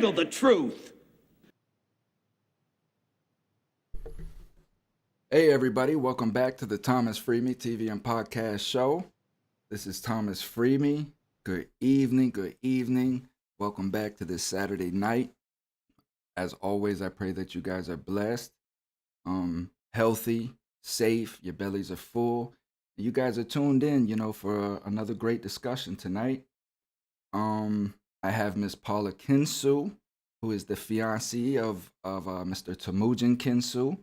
handle the truth. Hey everybody, welcome back to the Thomas Freeme TV and podcast show. This is Thomas Freeme. Good evening, good evening. Welcome back to this Saturday night. As always, I pray that you guys are blessed, healthy, safe, your bellies are full. You guys are tuned in, for another great discussion tonight. I have Miss Paula Kensu, who is the fiancee of Mr. Temujin Kensu.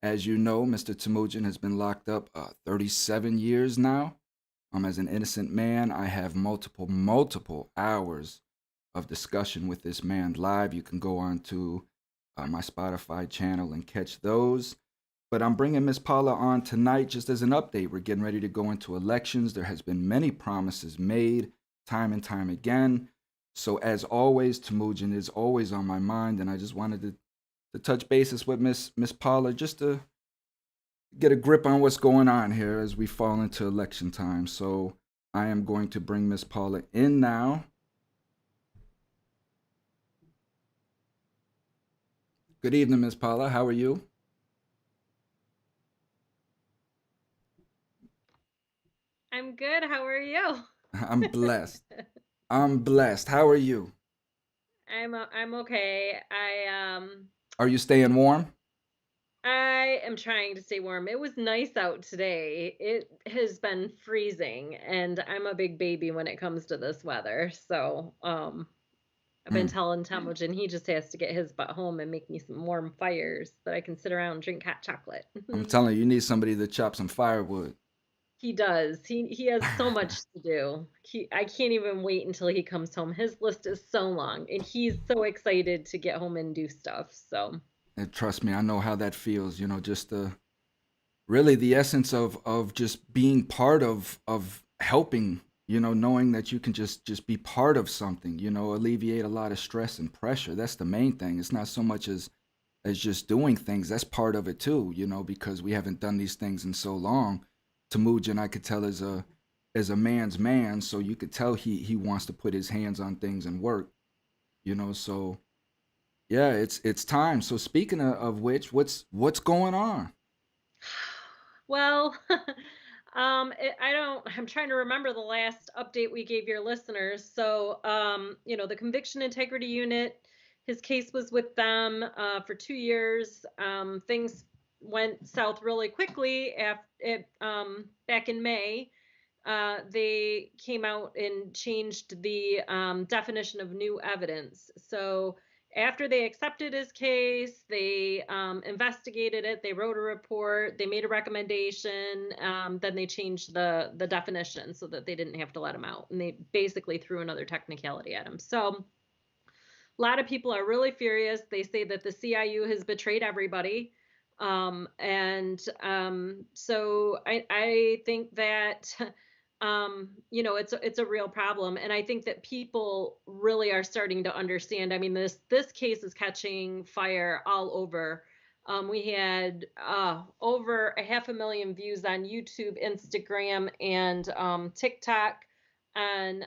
As you know, Mr. Temujin has been locked up 37 years now. As an innocent man, I have multiple hours of discussion with this man live. You can go on to my Spotify channel and catch those. But I'm bringing Miss Paula on tonight just as an update. We're getting ready to go into elections. There has been many promises made time and time again. So as always, Temujin is always on my mind, and I just wanted to touch bases with Miss Paula just to get a grip on what's going on here as we fall into election time. So I am going to bring Miss Paula in now. Good evening, Miss Paula. How are you? I'm good. How are you? I'm blessed. I'm blessed. How are you? I'm okay. Are you staying warm? I am trying to stay warm. It was nice out today. It has been freezing, and I'm a big baby when it comes to this weather. So, I've been telling Temujin he just has to get his butt home and make me some warm fires that I can sit around and drink hot chocolate. I'm telling you, you need somebody to chop some firewood. He does. He has so much to do. I can't even wait until he comes home. His list is so long, and he's so excited to get home and do stuff. So, And trust me, I know how that feels. Just really the essence of just being part of helping. Knowing that you can just be part of something. Alleviate a lot of stress and pressure. That's the main thing. It's not so much as just doing things. That's part of it too. Because we haven't done these things in so long. Temujin, I could tell, is a man's man, so you could tell he wants to put his hands on things and work. So yeah, it's time. So speaking of which, what's going on? well, I'm trying to remember the last update we gave your listeners. So, the Conviction Integrity Unit, his case was with them for 2 years. Things went south really quickly back in May. They came out and changed the definition of new evidence. So after they accepted his case, they investigated it, they wrote a report, they made a recommendation, then they changed the definition so that they didn't have to let him out. And they basically threw another technicality at him. So a lot of people are really furious. They say that the CIU has betrayed everybody. So I think that it's a real problem, and I think that people really are starting to understand. I mean, this case is catching fire all over. We had over 500,000 views on YouTube, Instagram, and TikTok on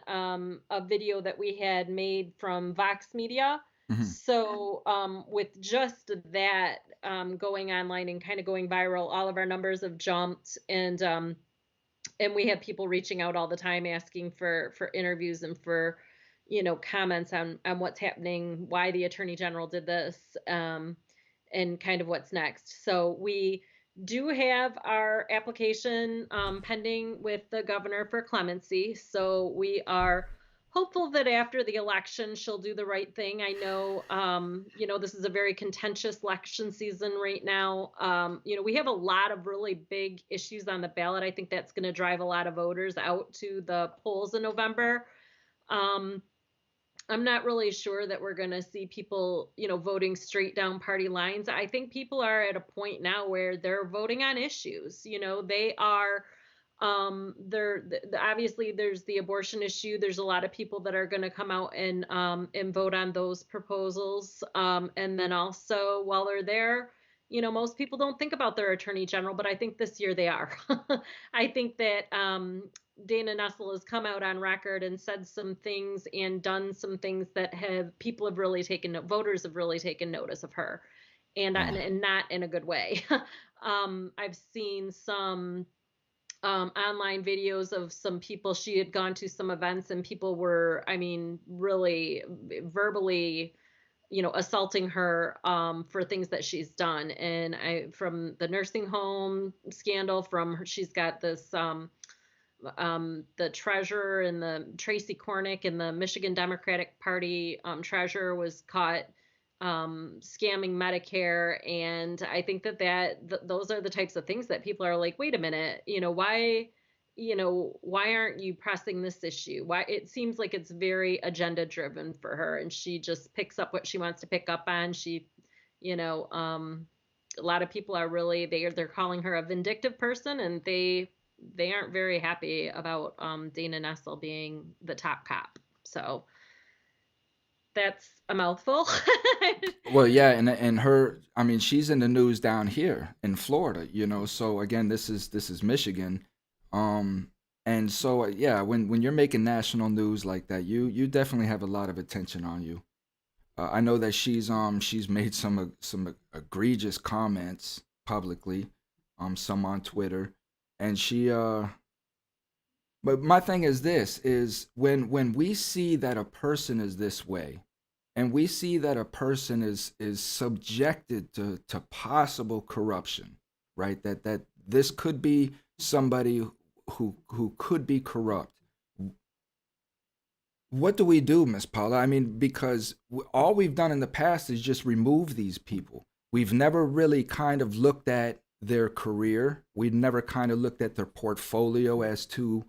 a video that we had made from Vox Media. So with just that going online and kind of going viral, all of our numbers have jumped, and we have people reaching out all the time asking for interviews and for comments on what's happening, why the Attorney General did this, and kind of what's next. So we do have our application pending with the governor for clemency. So we are hopeful that after the election, she'll do the right thing. I know, this is a very contentious election season right now. We have a lot of really big issues on the ballot. I think that's going to drive a lot of voters out to the polls in November. I'm not really sure that we're going to see people, voting straight down party lines. I think people are at a point now where they're voting on issues. They are, obviously there's the abortion issue. There's a lot of people that are going to come out and vote on those proposals. And then also while they're there, most people don't think about their attorney general, but I think this year they are. I think that Dana Nessel has come out on record and said some things and done some things that have people have really taken voters have really taken notice of her, and Wow. and not in a good way. I've seen some online videos of some people. She had gone to some events and people were, I mean, really verbally, assaulting her for things that she's done. And from the nursing home scandal, from her, she's got this the treasurer and the Tracy Cornick and the Michigan Democratic Party treasurer was caught scamming Medicare. And I think those are the types of things that people are like, wait a minute, why aren't you pressing this issue? Why it seems like it's very agenda driven for her, and she just picks up what she wants to pick up on. You know, um, a lot of people are really they're calling her a vindictive person, and they aren't very happy about Dana Nessel being the top cop. So that's a mouthful. Well, yeah, and her, I mean, she's in the news down here in Florida, So again, this is Michigan, um, and so yeah, when you're making national news like that, you definitely have a lot of attention on you. I know that she's made some egregious comments publicly, some on Twitter, and but my thing is this is when we see that a person is this way, and we see that a person is subjected to possible corruption, right? That this could be somebody who could be corrupt. What do we do, Miss Paula? I mean, because all we've done in the past is just remove these people. We've never really kind of looked at their career. We've never kind of looked at their portfolio as to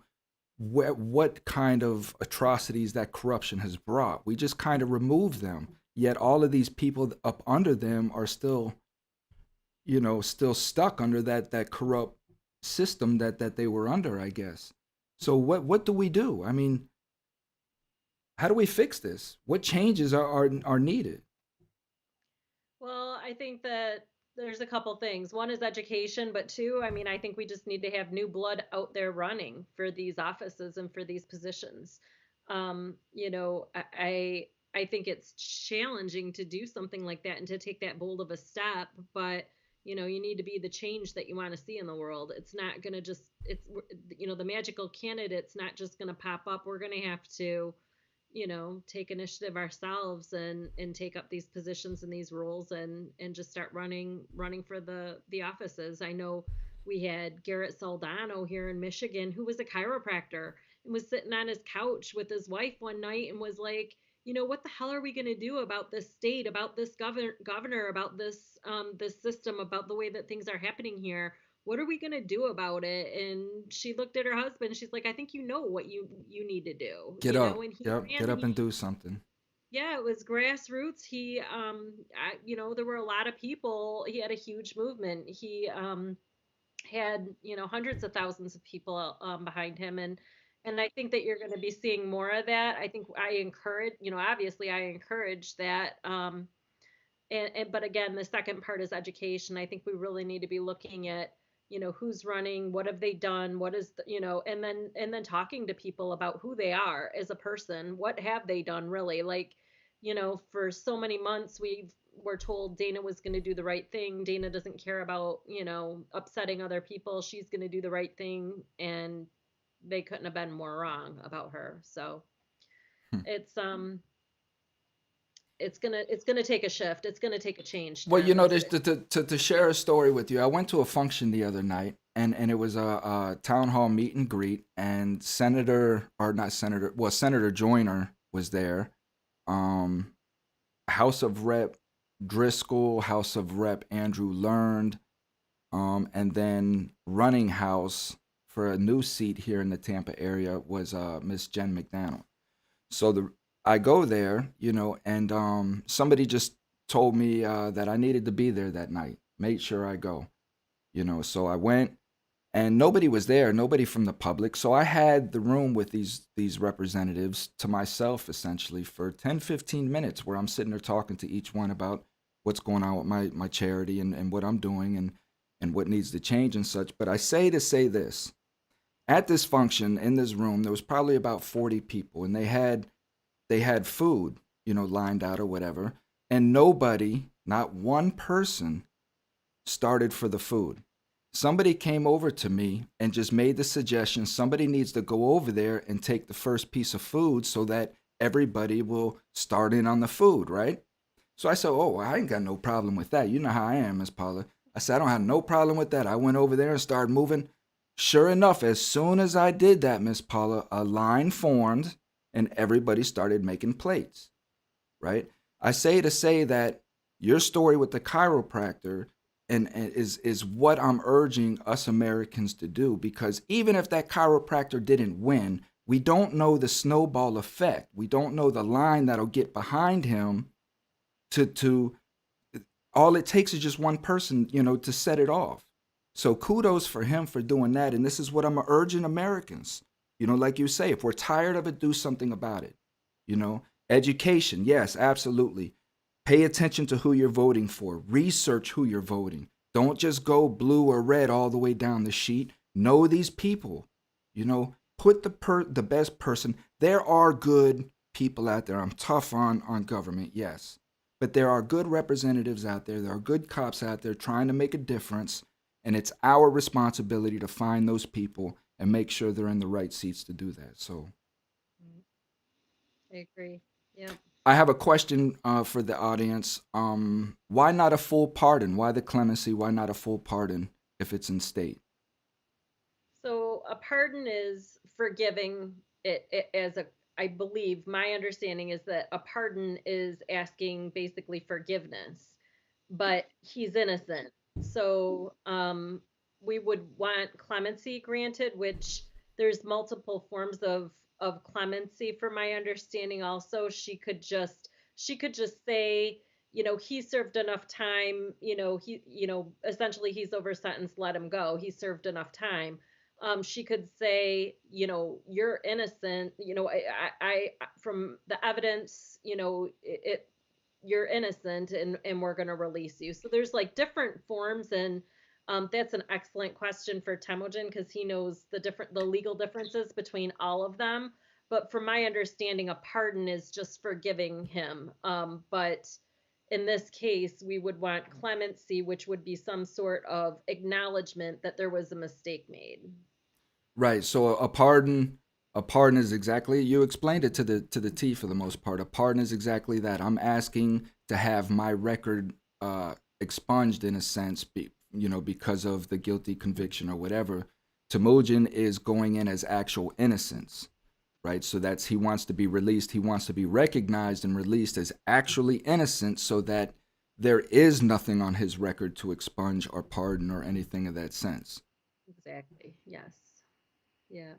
what kind of atrocities that corruption has brought. We just kind of remove them. Yet all of these people up under them are still, still stuck under that corrupt system that they were under, I guess. So what do we do? I mean, how do we fix this? What changes are needed? Well, I think that there's a couple things. One is education, but two, I mean, I think we just need to have new blood out there running for these offices and for these positions. I think it's challenging to do something like that and to take that bold of a step, but you need to be the change that you want to see in the world. It's not going to just the magical candidate's not just going to pop up. We're going to have to take initiative ourselves and take up these positions and these roles and just start running for the offices. I know we had Garrett Soldano here in Michigan, who was a chiropractor and was sitting on his couch with his wife one night and was like, what the hell are we going to do about this state, about this governor, about this system, about the way that things are happening here? What are we going to do about it? And she looked at her husband. She's like, I think you know what you need to do, Get up. and he Yep, ran. get up and do something. Yeah, it was grassroots. There were a lot of people. He had a huge movement. He had, hundreds of thousands of people behind him. And I think that you're going to be seeing more of that. I think I encourage, obviously I encourage that. But again, the second part is education. I think we really need to be looking at, who's running, what have they done, what is and then talking to people about who they are as a person, what have they done really. Like, for so many months were told Dana was going to do the right thing. Dana doesn't care about, upsetting other people. She's going to do the right thing, and they couldn't have been more wrong about her. So Hmm. it's it's gonna take a shift. It's gonna take a change Well, to there's to share a story with you. I went to a function the other night, and it was a town hall meet and greet, and Senator, or not Senator, well, Senator Joyner was there. Um, House of Rep Driscoll, House of Rep Andrew Learned, and then running house for a new seat here in the Tampa area was Miss Jen McDonald. So I go there, and somebody just told me that I needed to be there that night. Made sure I go, So I went, and nobody was there, nobody from the public. So I had the room with these representatives to myself essentially for 10, 15 minutes, where I'm sitting there talking to each one about what's going on with my charity and what I'm doing and what needs to change and such. But I say to say this. At this function in this room, there was probably about 40 people, and they had food, lined out or whatever, and nobody, not one person, started for the food. Somebody came over to me and just made the suggestion somebody needs to go over there and take the first piece of food so that everybody will start in on the food, right? So I said, "Oh, I ain't got no problem with that. You know how I am, Miss Paula." I said, "I don't have no problem with that." I went over there and started moving. Sure enough, as soon as I did that, Miss Paula, a line formed and everybody started making plates, right? I say to say that your story with the chiropractor and is what I'm urging us Americans to do, because even if that chiropractor didn't win, we don't know the snowball effect. We don't know the line that'll get behind him to all it takes is just one person, to set it off. So kudos for him for doing that. And this is what I'm urging Americans. Like you say, if we're tired of it, do something about it. Education, yes, absolutely. Pay attention to who you're voting for. Research who you're voting. Don't just go blue or red all the way down the sheet. Know these people. Put the best person. There are good people out there. I'm tough on government, yes. But there are good representatives out there. There are good cops out there trying to make a difference. And it's our responsibility to find those people and make sure they're in the right seats to do that. So I agree. Yeah. I have a question for the audience. Why not a full pardon? Why the clemency? Why not a full pardon if it's in state? So a pardon is forgiving it as a, I believe my understanding is that a pardon is asking basically forgiveness, but he's innocent. So we would want clemency granted, which there's multiple forms of clemency from my understanding. Also, she could just say, he served enough time, essentially he's over sentence, let him go. He served enough time. She could say, you're innocent. From the evidence, you're innocent, and we're going to release you. So there's like different forms, and that's an excellent question for Temujin because he knows the legal differences between all of them. But from my understanding, a pardon is just forgiving him. But in this case, we would want clemency, which would be some sort of acknowledgement that there was a mistake made. Right. So a pardon is exactly, you explained it to the T for the most part. A pardon is exactly that. I'm asking to have my record expunged in a sense, because of the guilty conviction or whatever. Temujin is going in as actual innocence, right? So that's, he wants to be released. He wants to be recognized and released as actually innocent, so that there is nothing on his record to expunge or pardon or anything of that sense. Exactly. Yes. Yeah.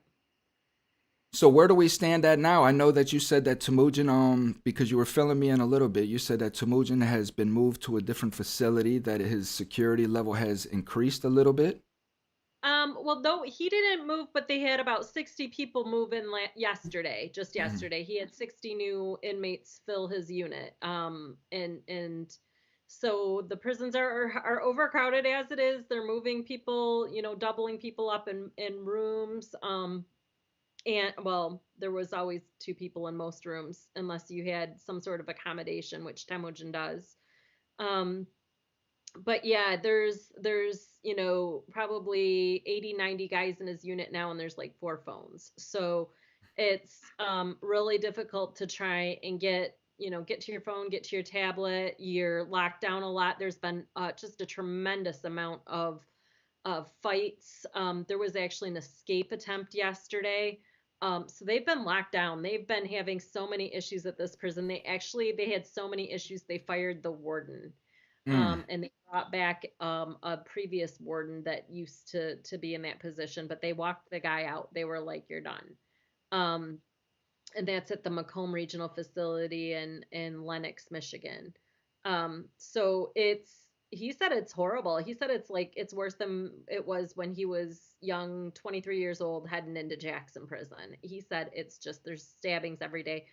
So where do we stand at now? I know that you said that Temujin, because you were filling me in a little bit, you said that Temujin has been moved to a different facility, that his security level has increased a little bit. Well, no, he didn't move, but they had about 60 people move in yesterday, just Mhm. yesterday. He had 60 new inmates fill his unit. And so the prisons are overcrowded as it is. They're moving people, doubling people up in rooms. And well, there was always two people in most rooms unless you had some sort of accommodation, which Temujin does. Um, but yeah, there's probably 80-90 guys in his unit now, and there's like four phones. So it's really difficult to try and get to your phone, get to your tablet. You're locked down a lot. There's been just a tremendous amount of fights. There was actually an escape attempt yesterday. So they've been locked down. They've been having so many issues at this prison. They had so many issues they fired the warden. Mm. And they brought back a previous warden that used to be in that position, but they walked the guy out. They were like, "You're done." Um, and that's at the Macomb Regional Facility in Lenox, Michigan. So he said it's horrible. He said it's like it's worse than it was when he was young, 23 years old, heading into Jackson prison. He said it's just there's stabbings every day.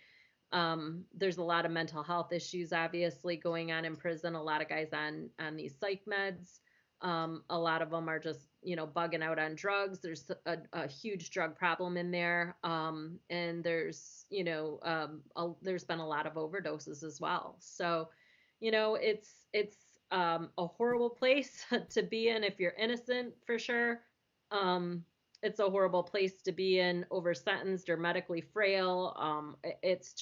There's a lot of mental health issues obviously going on in prison. A lot of guys on these psych meds. A lot of them are just, bugging out on drugs. There's a huge drug problem in there. And there's been a lot of overdoses as well. So, it's a horrible place to be in if you're innocent, for sure. Um, it's a horrible place to be in, over sentenced or medically frail. It's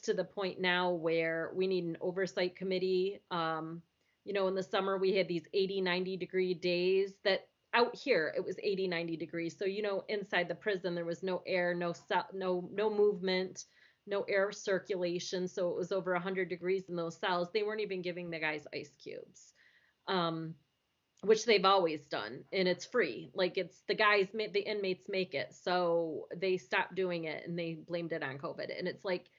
to the point now where we need an oversight committee. In the summer we had these 80, 90-degree days that out here it was 80, 90 degrees. So, inside the prison there was no air, no movement, no air circulation. So it was over 100 degrees in those cells. They weren't even giving the guys ice cubes. Which they've always done, and it's free. Like, it's the inmates make it. So they stopped doing it and they blamed it on COVID. And it's like,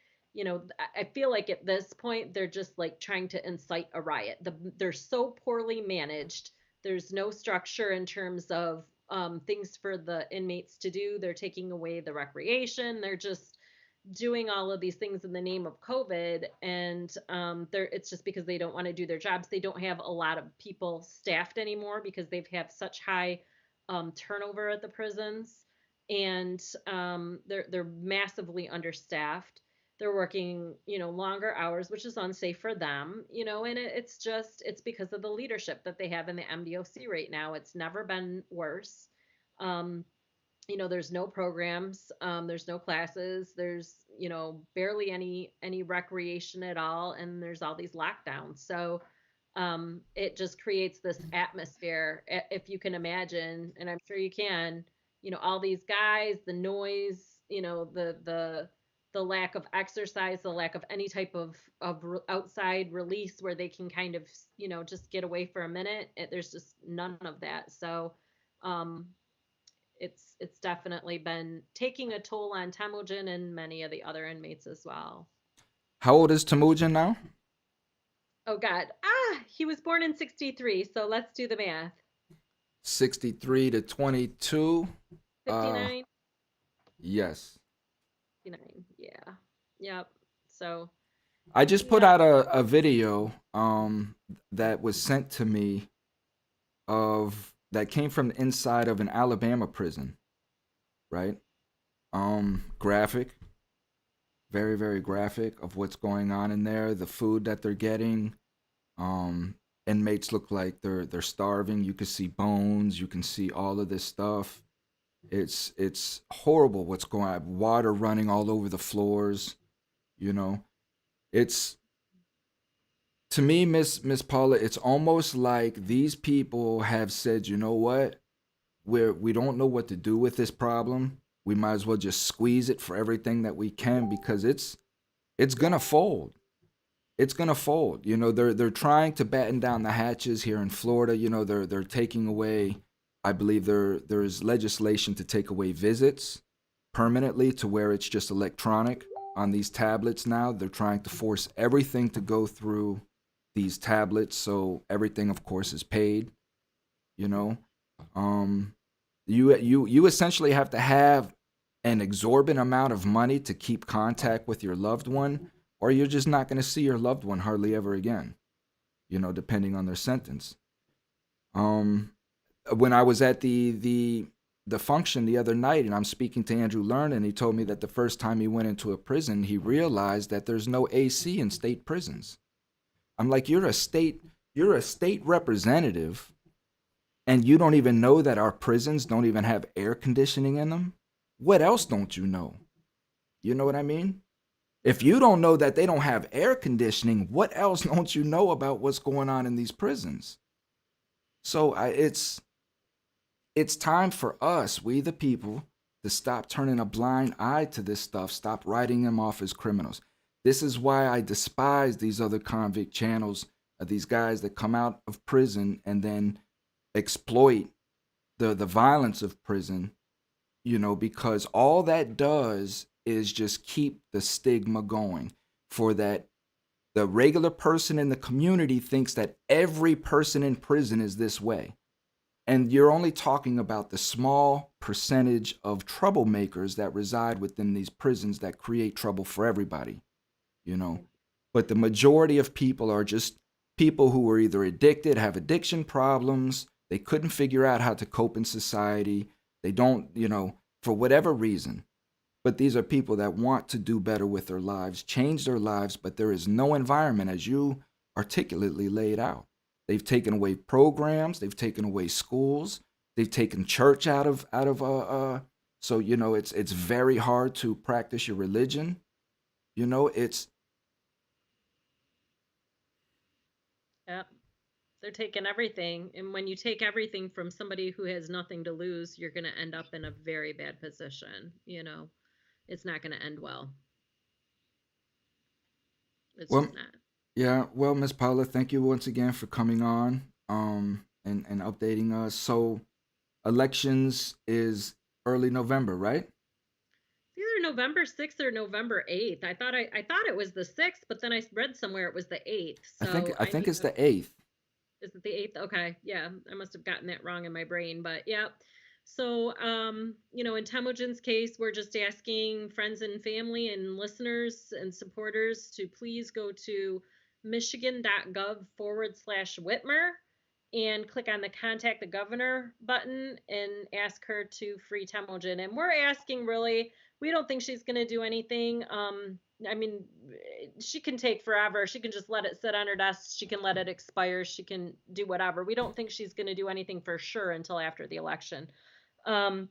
I feel like at this point they're just like trying to incite a riot. They're so poorly managed. There's no structure in terms of things for the inmates to do. They're taking away the recreation. They're just doing all of these things in the name of COVID, and it's just because they don't want to do their jobs. They don't have a lot of people staffed anymore because they've had such high turnover at the prisons, and they're massively understaffed. They're working, longer hours, which is unsafe for them, and it's because of the leadership that they have in the MDOC right now. It's never been worse. Um, there's no programs, there's no classes, there's, barely any recreation at all, and there's all these lockdowns. So it just creates this atmosphere, if you can imagine, and I'm sure you can, all these guys, the noise, the lack of exercise, the lack of any type of outside release where they can kind of, just get away for a minute. There's just none of that. So um, it's definitely been taking a toll on Temujin and many of the other inmates as well. How old is Temujin now? Oh God. He was born in 63, so let's do the math. 63 to 22. Uh, 59? yes. 59. Yeah. Yep. So, I just put yeah. out a video that was sent to me of that came from the inside of an Alabama prison, right? Graphic, very, very graphic of what's going on in there, the food that they're getting. Inmates look like they're starving. You can see bones, you can see all of this stuff. It's horrible what's going on. Water running all over the floors, you know. It's to me, Miss Paula, it's almost like these people have said, you know what? We don't know what to do with this problem. We might as well just squeeze it for everything that we can because it's gonna fold. It's gonna fold. They're trying to batten down the hatches here in Florida. They're taking away. I believe there's legislation to take away visits permanently to where it's just electronic on these tablets now. They're trying to force everything to go through these tablets, so everything, of course, is paid. You know, um, you essentially have to have an exorbitant amount of money to keep contact with your loved one, or you're just not going to see your loved one hardly ever again. Depending on their sentence. Um, when I was at the function the other night, and I'm speaking to Andrew Learn, and he told me that the first time he went into a prison, he realized that there's no AC in state prisons. I'm like, you're a state representative, and you don't even know that our prisons don't even have air conditioning in them. What else don't you know? You know what I mean? If you don't know that they don't have air conditioning, what else don't you know about what's going on in these prisons? So it's time for us, we the people, to stop turning a blind eye to this stuff, stop writing them off as criminals. This is why I despise these other convict channels, these guys that come out of prison and then exploit the violence of prison, because all that does is just keep the stigma going for that. The regular person in the community thinks that every person in prison is this way. And you're only talking about the small percentage of troublemakers that reside within these prisons that create trouble for everybody, you know. But the majority of people are just people who were either addicted, have addiction problems, they couldn't figure out how to cope in society, they don't, for whatever reason. But these are people that want to do better with their lives, change their lives, but there is no environment as you articulately laid out. They've taken away programs, they've taken away schools, they've taken church so it's very hard to practice your religion. It's Yep. They're taking everything. And when you take everything from somebody who has nothing to lose, you're going to end up in a very bad position. It's not going to end well. It's well, just not. yeah, well, Miss Paula, thank you once again for coming on and updating us. So elections is early November, right? It's either November 6th or November 8th. I thought it was the 6th, but then I read somewhere it was the 8th. I think So I I think need it's to. the 8th. Is it the 8th? Okay. Yeah. I must have gotten that wrong in my brain, but yeah. So, in Temujin's case, we're just asking friends and family and listeners and supporters to please go to michigan.gov/Whitmer and click on the contact the governor button and ask her to free Temujin. And we're asking really, we don't think she's going to do anything. I mean, she can take forever. She can just let it sit on her desk. She can let it expire. She can do whatever. We don't think she's going to do anything for sure until after the election. Um,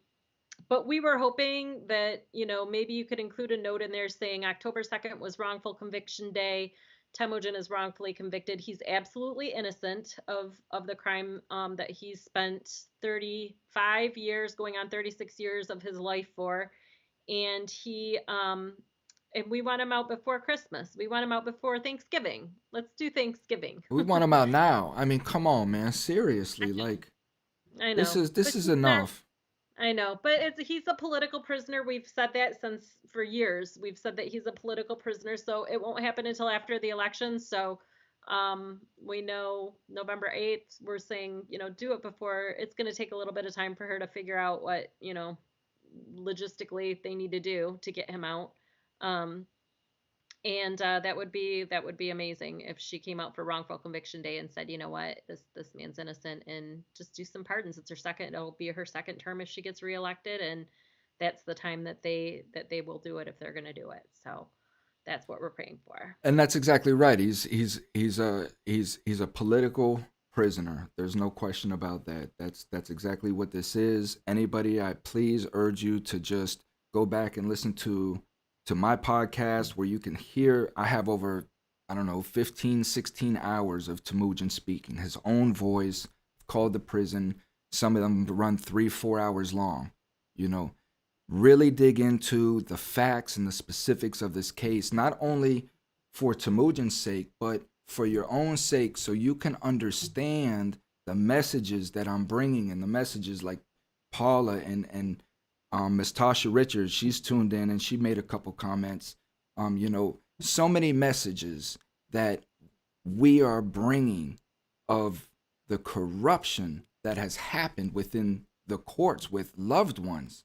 but we were hoping that, maybe you could include a note in there saying October 2nd was wrongful conviction day. Temujin is wrongfully convicted. He's absolutely innocent of the crime that he's spent 35 years, going on 36 years of his life for. And we want him out before Christmas. We want him out before Thanksgiving. Let's do Thanksgiving. We want them out now. I mean, come on, man. Seriously, like I this know, is this but is he's not. enough. I know, but he's a political prisoner. We've said that since for years. We've said that he's a political prisoner, so it won't happen until after the election. So we know November 8th. We're saying, do it before. It's going to take a little bit of time for her to figure out what, logistically they need to do to get him out. Um, and that would be amazing if she came out for wrongful conviction day and said, you know what, this man's innocent, and just do some pardons. It'll be her second term if she gets reelected, and that's the time that they will do it if they're going to do it. So that's what we're praying for. And that's exactly right. He's a political prisoner. There's no question about that. That's exactly what this is. Anybody, I please urge you to just go back and listen to my podcast where you can hear I have over, I don't know, 15, 16 hours of Temujin speaking, his own voice, called the prison. Some of them run 3-4 hours long, you know. Really dig into the facts and the specifics of this case, not only for Temujin's sake, but for your own sake, so you can understand the messages that I'm bringing and the messages like Paula and Miss Tasha Richards. She's tuned in and she made a couple comments. So many messages that we are bringing of the corruption that has happened within the courts with loved ones,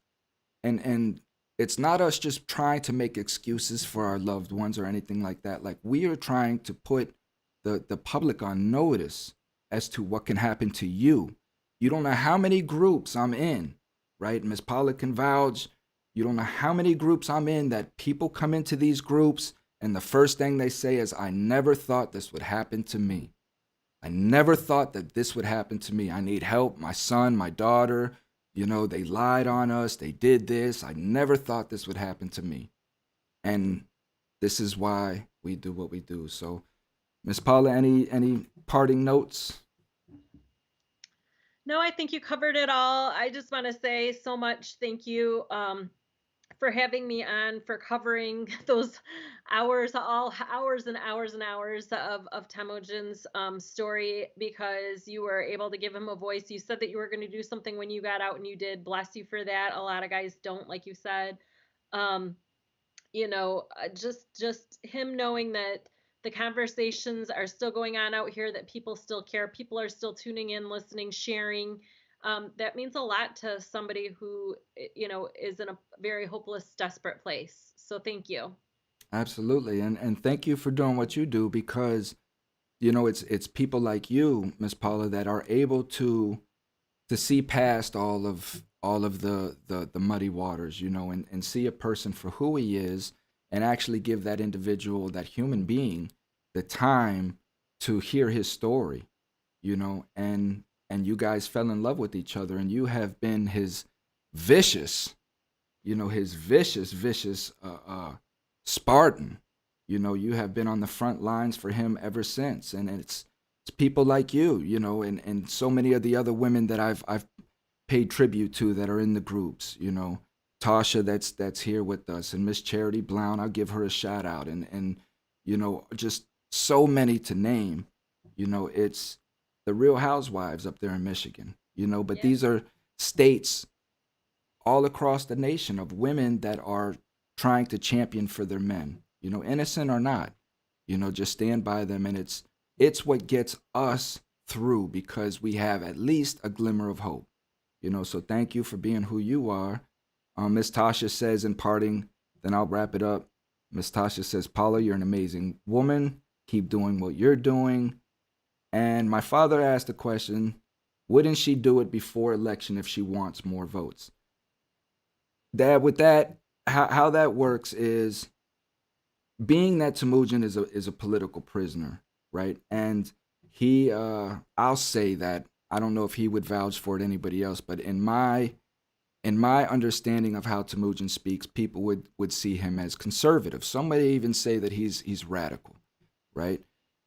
and it's not us just trying to make excuses for our loved ones or anything like that. Like, we are trying to put the public on notice as to what can happen to you. You don't know how many groups I'm in, right? Miss Paula can vouch. You don't know how many groups I'm in that people come into these groups and the first thing they say is, I never thought this would happen to me. I never thought that this would happen to me. I need help. My son, my daughter, they lied on us. They did this. I never thought this would happen to me. And this is why we do what we do. So, Miss Paula, any parting notes? No, I think you covered it all. I just want to say so much thank you for having me on, for covering those hours, all hours and hours and hours of Temujin's story, because you were able to give him a voice. You said that you were going to do something when you got out, and you did. Bless you for that. A lot of guys don't, like you said. Um, just him knowing that the conversations are still going on out here, that people still care, people are still tuning in, listening, sharing. that means a lot to somebody who, is in a very hopeless, desperate place. So thank you. Absolutely. And thank you for doing what you do, because it's people like you, Miss Paula, that are able to see past all of the muddy waters, and see a person for who he is, and actually give that individual, that human being, the time to hear his story, and you guys fell in love with each other, and you have been his vicious, vicious Spartan. You have been on the front lines for him ever since, and it's people like you, and so many of the other women that I've paid tribute to that are in the groups. Tasha, that's here with us, and Miss Charity Blount. I'll give her a shout out, and just so many to name. It's the Real Housewives up there in Michigan. But Yeah. these are states all across the nation of women that are trying to champion for their men, innocent or not, just stand by them. And it's what gets us through, because we have at least a glimmer of hope, so thank you for being who you are. Miss Tasha says in parting, then I'll wrap it up. Miss Tasha says, Paula, you're an amazing woman. Keep doing what you're doing. And my father asked the question, wouldn't she do it before election if she wants more votes? Dad, with that, how that works is, being that Temujin is a political prisoner, right? And he, I'll say that I don't know if he would vouch for it, anybody else, but in my understanding of how Temujin speaks, people would see him as conservative. Some may even say that he's radical, right?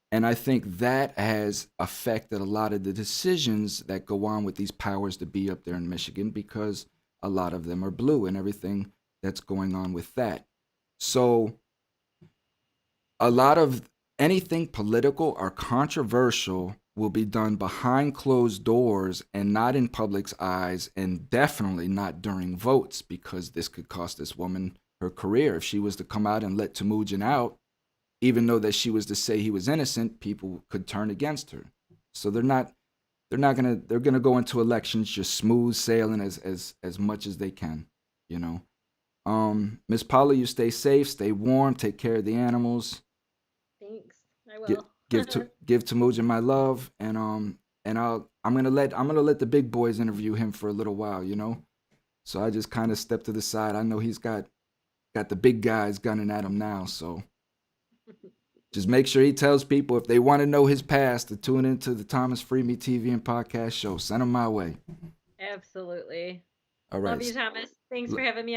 And I think that has affected a lot of the decisions that go on with these powers to be up there in Michigan, because a lot of them are blue, and everything that's going on with that. So a lot of anything political or controversial will be done behind closed doors and not in public's eyes, and definitely not during votes, because this could cost this woman her career. If she was to come out and let Temujin out, even though that she was to say he was innocent, people could turn against her. So they're gonna go into elections just smooth sailing as much as they can, you know. Miss Paula, you stay safe, stay warm, take care of the animals. Thanks. I Give will. give Temujin my love, and I'm gonna let the big boys interview him for a little while. So I just kind of stepped to the side. I know he's got the big guys gunning at him now, so just make sure he tells people, if they want to know his past, to tune into the Thomas Freeme TV and podcast show. Send them my way. Absolutely. All Love right. you, Thomas. Thanks for having me